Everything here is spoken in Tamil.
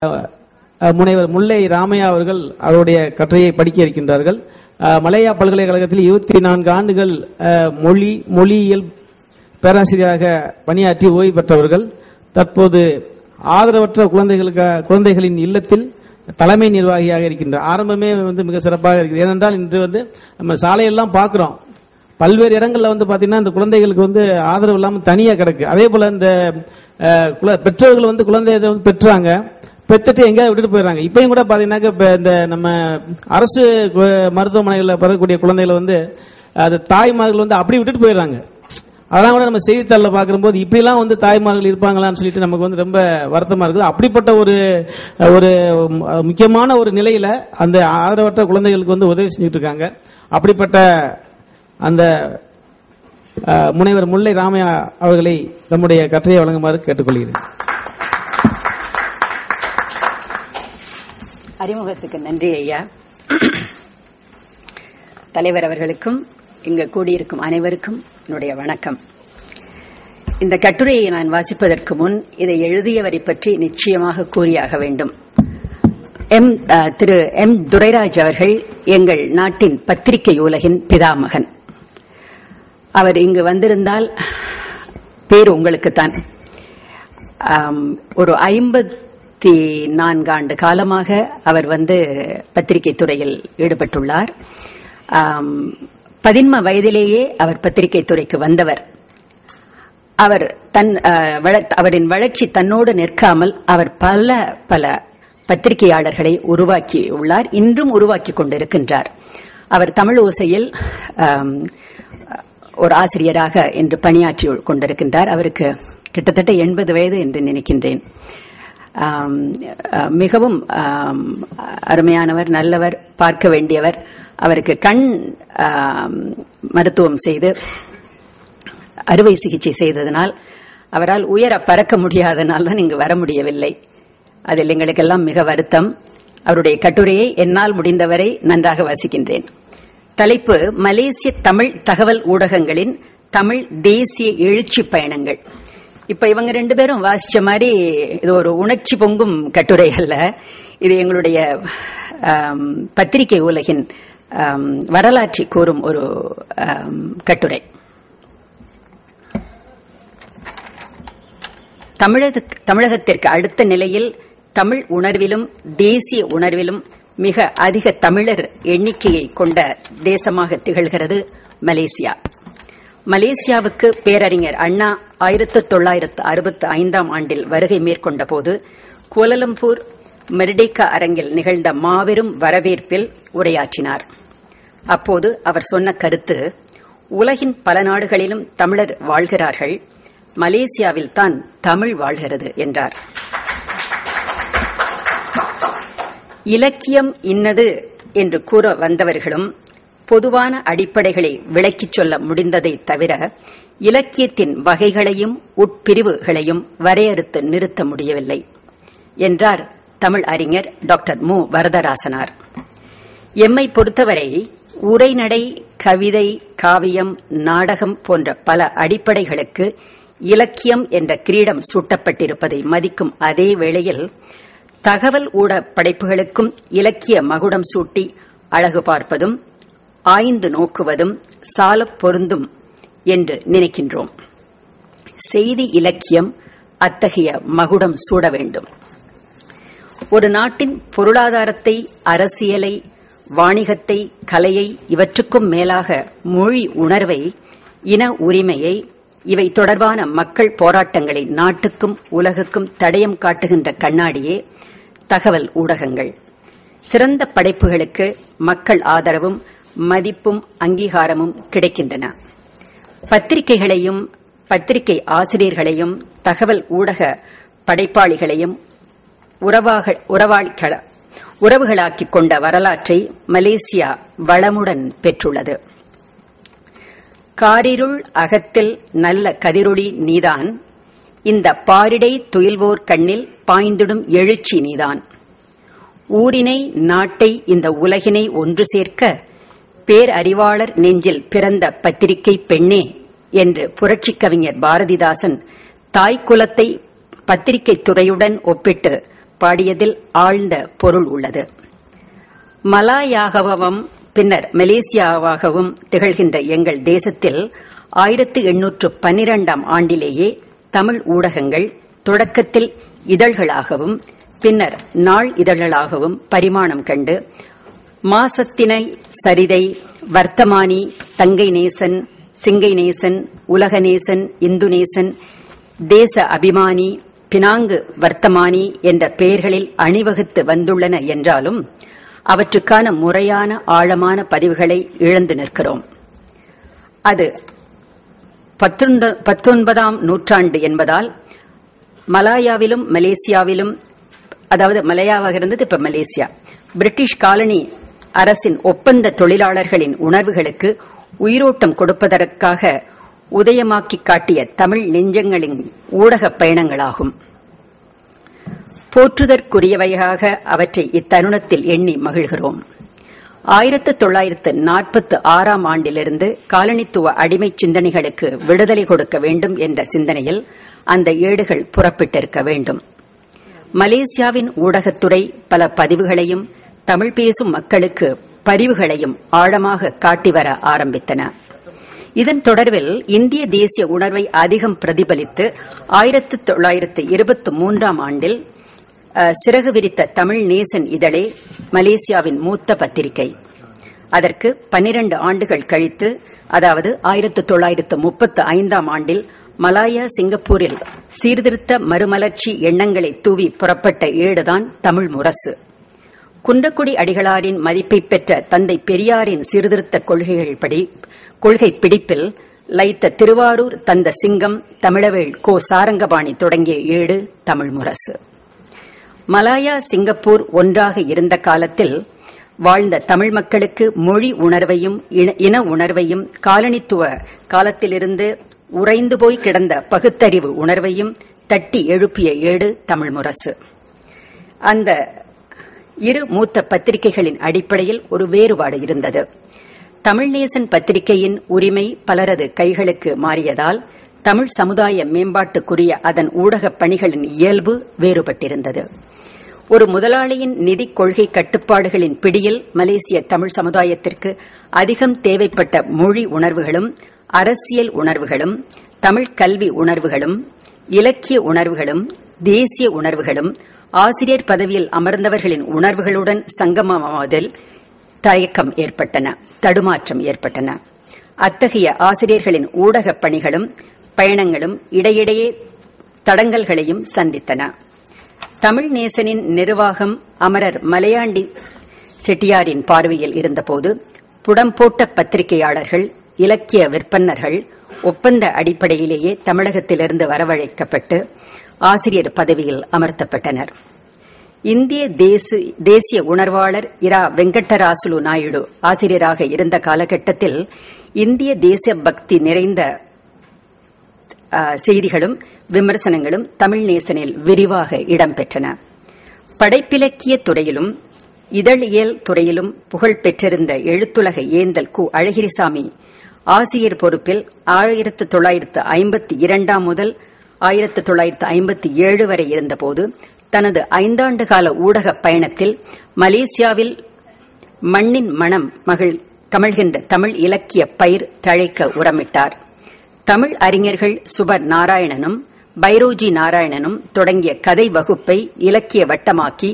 முனைவர் முல்லை ராமையா அவர்கள் அவருடைய கட்டுரையை படிக்க இருக்கின்றார்கள். மலேயா பல்கலைக்கழகத்தில் 24 ஆண்டுகள் மொழியியல் பேராசிரியராக பணியாற்றி ஓய்வு பெற்றவர்கள். தற்போது ஆதரவற்ற குழந்தைகளின் இல்லத்தில் தலைமை நிர்வாகியாக இருக்கின்றார். ஆரம்பமே மிக சிறப்பாக இருக்குது. ஏனென்றால் இன்று நம்ம சாலையெல்லாம் பார்க்கிறோம், பல்வேறு இடங்கள்ல பாத்தீங்கன்னா இந்த குழந்தைகளுக்கு ஆதரவு இல்லாமல் தனியா கிடக்கு. அதே போல இந்த பெற்றோர்கள் குழந்தைய பெற்றாங்க, பெற்றுட்டு எங்கேயாவது விட்டுட்டு போயிடறாங்க. இப்பயும் கூட பாத்தீங்கன்னா இந்த நம்ம அரசு மருத்துவமனைகளில் பிறக்கக்கூடிய குழந்தைகளை அது தாய்மார்கள் அப்படி விட்டுட்டு போயிடறாங்க. அதெல்லாம் கூட நம்ம செய்தித்தாளில் பார்க்கும்போது இப்படிலாம் தாய்மார்கள் இருப்பாங்களான்னு சொல்லிட்டு நமக்கு ரொம்ப வருத்தமா இருக்குது. அப்படிப்பட்ட ஒரு முக்கியமான ஒரு நிலையில அந்த ஆதரவற்ற குழந்தைகளுக்கு உதவி செஞ்சுட்டு இருக்காங்க. அப்படிப்பட்ட அந்த முனைவர் முல்லை ராமையா அவர்களை நம்முடைய கட்டுரையை வழங்குமாறு கேட்டுக்கொள்கிறேன். அறிமுகத்துக்கு நன்றி ஐயா. தலைவர் அவர்களுக்கும் இங்கு கூடியிருக்கும் அனைவருக்கும் என்னுடைய வணக்கம். இந்த கட்டுரையை நான் வாசிப்பதற்கு முன் இதை எழுதியவரை பற்றி நிச்சயமாக கூறியாக வேண்டும். திரு எம் துரைராஜ் அவர்கள் எங்கள் நாட்டின் பத்திரிகை உலகின் பிதாமகன். அவர் இங்கு வந்திருந்தால் பேர் உங்களுக்குத்தான். ஒரு 54 ஆண்டு காலமாக அவர் பத்திரிகை துறையில் ஈடுபட்டுள்ளார். 13 வயதிலேயே அவர் பத்திரிகை துறைக்கு வந்தவர். அவரின் வளர்ச்சி தன்னோடு நிற்காமல் அவர் பல பல பத்திரிகையாளர்களை உருவாக்கியுள்ளார், இன்றும் உருவாக்கி கொண்டிருக்கின்றார். அவர் தமிழ் ஓசையில் ஒரு ஆசிரியராக இன்று பணியாற்றி கொண்டிருக்கின்றார். அவருக்கு கிட்டத்தட்ட 80 வயது என்று நினைக்கின்றேன். மிகவும் அருமையானவர், நல்லவர், பார்க்க வேண்டியவர். அவருக்கு கண் மருத்துவம் செய்து அறுவை சிகிச்சை செய்ததனால் அவரால் உயர பறக்க முடியாதனால் தான் இங்கு வர முடியவில்லை. அதில் எங்களுக்கெல்லாம் மிக வருத்தம். அவருடைய கட்டுரையை என்னால் முடிந்தவரை நன்றாக வாசிக்கின்றேன். தலைப்பு: மலேசிய தமிழ் தகவல் ஊடகங்களின் தமிழ் தேசிய எழுச்சி பயணங்கள். இப்ப இவங்க 2 பேரும் வாசிச்ச மாதிரி இது ஒரு உணர்ச்சி பொங்கும் கட்டுரை அல்ல. இது எங்களுடைய பத்திரிகை உலகின் வரலாற்றை கூறும் ஒரு கட்டுரை. தமிழகத்திற்கு அடுத்த நிலையில் தமிழ் உணர்விலும் தேசிய உணர்விலும் மிக அதிக தமிழர் எண்ணிக்கையை கொண்ட தேசமாக திகழ்கிறது மலேசியா. மலேசியாவுக்கு பேரறிஞர் அண்ணா 1965 ஆண்டில் வருகை மேற்கொண்ட போது கோலலம்பூர் மெர்டேக்கா அரங்கில் நிகழ்ந்த மாபெரும் வரவேற்பில் உரையாற்றினார். அப்போது அவர் சொன்ன கருத்து: உலகின் பல நாடுகளிலும் தமிழர் வாழ்கிறார்கள், மலேசியாவில் தான் தமிழ் வாழ்கிறது என்றார். இலக்கியம் இன்னது என்று கூற வந்தவர்களும் பொதுவான அடிப்படைகளை விளக்கிச் சொல்ல முடிந்ததை தவிர இலக்கியத்தின் வகைகளையும் உட்பிரிவுகளையும் வரையறுத்து நிறுத்த முடியவில்லை என்றார் தமிழ் அறிஞர் டாக்டர் மு. வரதராசனார். எம்மை பொறுத்தவரை உரைநடை, கவிதை, காவியம், நாடகம் போன்ற பல அடிப்படைகளுக்கு இலக்கியம் என்ற கிரீடம் சூட்டப்பட்டிருப்பதை மதிக்கும் அதே வேளையில் தகவல் ஊடக படைப்புகளுக்கும் இலக்கிய மகுடம் சூட்டி அழகு பார்ப்பதும் ஆய்ந்து நோக்குவதும் சாலப் பொருந்தும் என்று நினைக்கின்றோம். செய்தி இலக்கியம் அத்தகைய மகுடம் சூட வேண்டும். ஒரு நாட்டின் பொருளாதாரத்தை, அரசியலை, வாணிகத்தை, கலையை, இவற்றுக்கும் மேலாக மொழி உணர்வை, இன உரிமையை, இவை தொடர்பான மக்கள் போராட்டங்களை நாட்டுக்கும் உலகுக்கும் தடயம் காட்டுகின்ற கண்ணாடியே தகவல் ஊடகங்கள். சிறந்த படைப்புகளுக்கு மக்கள் ஆதரவும் மதிப்பும் அங்கீகாரமும் கிடைக்கின்றன. பத்திரிகைகளையும் பத்திரிகை ஆசிரியர்களையும் தகவல் ஊடக படைப்பாளிகளையும் உறவுகளாக்கிக் கொண்ட வரலாற்றை மலேசியா வளமுடன் பெற்றுள்ளது. காரிருள் அகத்தில் நல்ல கதிரொளி நீதான், இந்த பாரிடை துயில்வோர் கண்ணில் பாய்ந்திடும் எழுச்சி நீதான். ஊரினை, நாட்டை, இந்த உலகினை ஒன்று சேர்க்க பேரறிவாளர் நெஞ்சில் பிறந்த பத்திரிகை பெண்ணே என்று புரட்சிக் கவிஞர் பாரதிதாசன் தாய்க்குலத்தை பத்திரிகை துறையுடன் ஒப்பிட்டு பாடியதில் ஆழ்ந்த பொருள் உள்ளது. மலாயாகவும் பின்னர் மலேசியாவாகவும் திகழ்கின்ற எங்கள் தேசத்தில் 1812 ஆண்டிலேயே தமிழ் ஊடகங்கள் தொடக்கத்தில் இதழ்களாகவும் பின்னர் நாள் இதழ்களாகவும் பரிமாணம் கண்டு மாசத்தினை, சரிதை, வர்த்தமானி, தங்கை நேசன், சிங்கை நேசன், உலகநேசன், இந்துநேசன், தேச அபிமானி, பினாங்கு வர்த்தமானி என்ற பெயர்களில் அணிவகுத்து வந்துள்ளன என்றாலும் அவற்றுக்கான முறையான ஆழமான பதிவுகளை இழந்து நிற்கிறோம். அது 19ஆம் நூற்றாண்டு என்பதால் மலாயாவிலும் மலேசியாவிலும், அதாவது மலையாவாக இருந்தது இப்ப மலேசியா, பிரிட்டிஷ் காலனி அரசின் ஒப்பந்த தொழிலாளர்களின் உணர்வுகளுக்கு உயிரோட்டம் கொடுப்பதற்காக உதயமாக்கி காட்டிய தமிழ் நெஞ்சங்களின் ஊடகப் பயணங்களாகும். போற்றுதற்குரியவையாக அவற்றை இத்தருணத்தில் எண்ணி மகிழ்கிறோம். 1946ஆம் ஆண்டிலிருந்து காலனித்துவ அடிமை சிந்தனைகளுக்கு விடுதலை கொடுக்க வேண்டும் என்ற சிந்தனையில் அந்த ஏடுகள் புறப்பட்டிருக்க வேண்டும். மலேசியாவின் ஊடகத்துறை பல பதிவுகளையும் தமிழ் பேசும் மக்களுக்கு பரிவுகளையும் ஆழமாக காட்டி வர ஆரம்பித்தன. இதன் தொடர்பில் இந்திய தேசிய உணர்வை அதிகம் பிரதிபலித்து 1923ஆம் ஆண்டில் சிறகு விரித்த தமிழ் நேசன் இதழே மலேசியாவின் மூத்த பத்திரிகை. அதற்கு 12 ஆண்டுகள் கழித்து, அதாவது 1935ஆம் ஆண்டில் மலாயா சிங்கப்பூரில் சீர்திருத்த மறுமலர்ச்சி எண்ணங்களை தூவி புறப்பட்ட ஏடுதான் தமிழ் முரசு. குன்றக்குடி அடிகளாரின் மதிப்பை பெற்ற தந்தை பெரியாரின் சீர்திருத்த கொள்கை பிடிப்பில் லைத்த திருவாரூர் தந்த சிங்கம் தமிழவேள் கோ சாரங்கபாணி தொடங்கிய ஏடு தமிழ் முரசு. மலாயா சிங்கப்பூர் ஒன்றாக இருந்த காலத்தில் வாழ்ந்த தமிழ் மக்களுக்கு மொழி உணர்வையும் இன உணர்வையும் காலனித்துவ காலத்திலிருந்து உறைந்து போய் கிடந்த பகுத்தறிவு உணர்வையும் தட்டி எழுப்பிய ஏடு தமிழ் முரசு. அந்த இரு மூத்த பத்திரிகைகளின் அடிப்படையில் ஒரு வேறுபாடு இருந்தது. தமிழ்நேசன் பத்திரிகையின் உரிமை பலரது கைகளுக்கு மாறியதால் தமிழ் சமுதாய மேம்பாட்டுக்குரிய அதன் ஊடகப் பணிகளின் இயல்பு வேறுபட்டிருந்தது. ஒரு முதலாளியின் நிதிக் கொள்கை கட்டுப்பாடுகளின் பிடியில் மலேசிய தமிழ் சமுதாயத்திற்கு அதிகம் தேவைப்பட்ட மொழி உணர்வுகளும் அரசியல் உணர்வுகளும் தமிழ் கல்வி உணர்வுகளும் இலக்கிய உணர்வுகளும் தேசிய உணர்வுகளும் ஆசிரியர் பதவியில் அமர்ந்தவர்களின் உணர்வுகளுடன் சங்கமமாவதில் தயக்கம் ஏற்பட்டன, தடுமாற்றம் ஏற்பட்டன. அத்தகைய ஆசிரியர்களின் ஊடகப் பணிகளும் பயணங்களும் இடையிடையே தடங்கல்களையும் சந்தித்தன. தமிழ் நேசனின் நிர்வாகம் அமரர் மலையாண்டி செட்டியாரின் பார்வையில் இருந்தபோது புடம்போட்ட பத்திரிகையாளர்கள், இலக்கிய விற்பன்னர்கள் ஒப்பந்த அடிப்படையிலேயே தமிழகத்திலிருந்து வரவழைக்கப்பட்டு ஆசிரியர் பதவியில் அமர்த்தப்பட்டனர். இந்திய தேசிய உணர்வாளர் இரா வெங்கடராசுலு நாயுடு ஆசிரியராக இருந்த காலகட்டத்தில் இந்திய தேச பக்தி நிறைந்த செய்திகளும் விமர்சனங்களும் தமிழ் நேசனில் விரிவாக இடம்பெற்றன. படைப்பிலக்கிய துறையிலும் இதழியல் துறையிலும் புகழ் பெற்றிருந்த எழுத்துலக ஏந்தல் கு. அழகிரிசாமி ஆசிரியர் பொறுப்பில் 1952 முதல் 1957 வரை இருந்தபோது தனது 5 ஆண்டு கால ஊடக பயணத்தில் மலேசியாவில் மண்ணின் மனம் கமழ்கின்ற தமிழ் இலக்கிய பயிர் தழைக்க உரமிட்டார். தமிழ் அறிஞர்கள் சுபர் நாராயணனும் பைரோஜி நாராயணனும் தொடங்கிய கதை வகுப்பை இலக்கிய வட்டமாக்கி